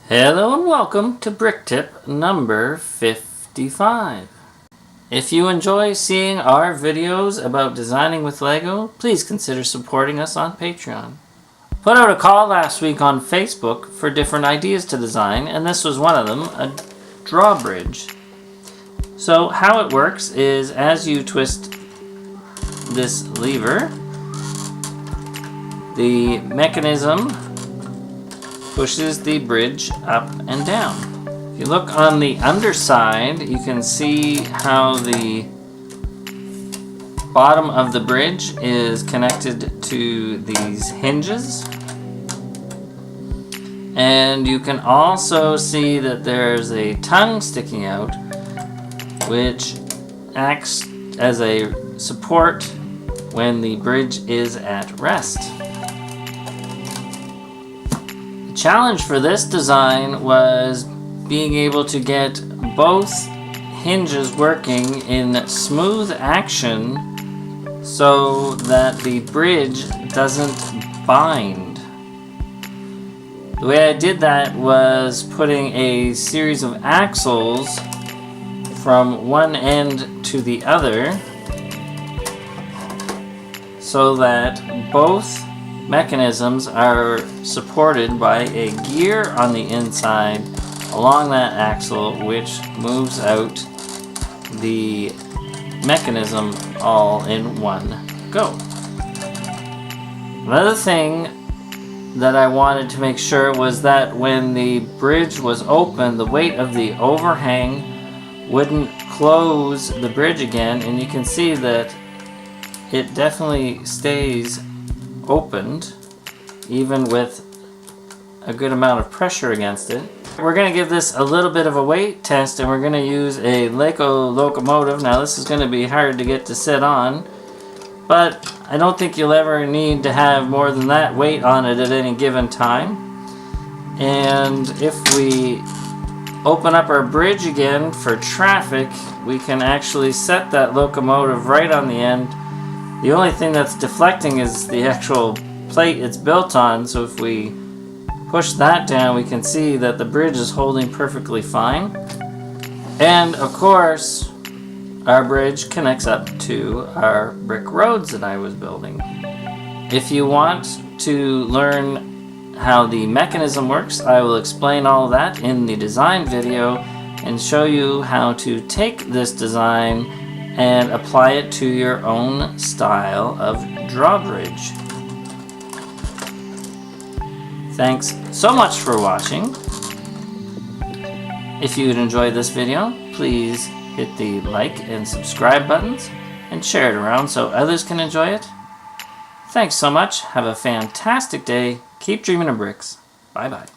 Hello and welcome to Brick Tip number 55. If you enjoy seeing our videos about designing with Lego, please consider supporting us on Patreon. Put out a call last week on Facebook for different ideas to design, and this was one of them, a drawbridge. So how it works is as you twist this lever, the mechanism pushes the bridge up and down. If you look on the underside, you can see how the bottom of the bridge is connected to these hinges. And you can also see that there's a tongue sticking out, which acts as a support when the bridge is at rest. Challenge for this design was being able to get both hinges working in smooth action so that the bridge doesn't bind. The way I did that was putting a series of axles from one end to the other so that both mechanisms are supported by a gear on the inside along that axle, which moves out the mechanism all in one go. Another thing that I wanted to make sure was that when the bridge was open, the weight of the overhang wouldn't close the bridge again, and you can see that it definitely stays opened even with a good amount of pressure against it. We're going to give this a little bit of a weight test, and we're going to use a Lego locomotive. Now this is going to be hard to get to sit on, but I don't think you'll ever need to have more than that weight on it at any given time. And if we open up our bridge again for traffic, we can actually set that locomotive right on the end. The only thing that's deflecting is the actual plate it's built on, so if we push that down, we can see that the bridge is holding perfectly fine. And of course, our bridge connects up to our brick roads that I was building. If you want to learn how the mechanism works, I will explain all of that in the design video and show you how to take this design and apply it to your own style of drawbridge. Thanks so much for watching. If you'd enjoyed this video, please hit the like and subscribe buttons and share it around so others can enjoy it. Thanks so much. Have a fantastic day. Keep dreaming of bricks. Bye bye.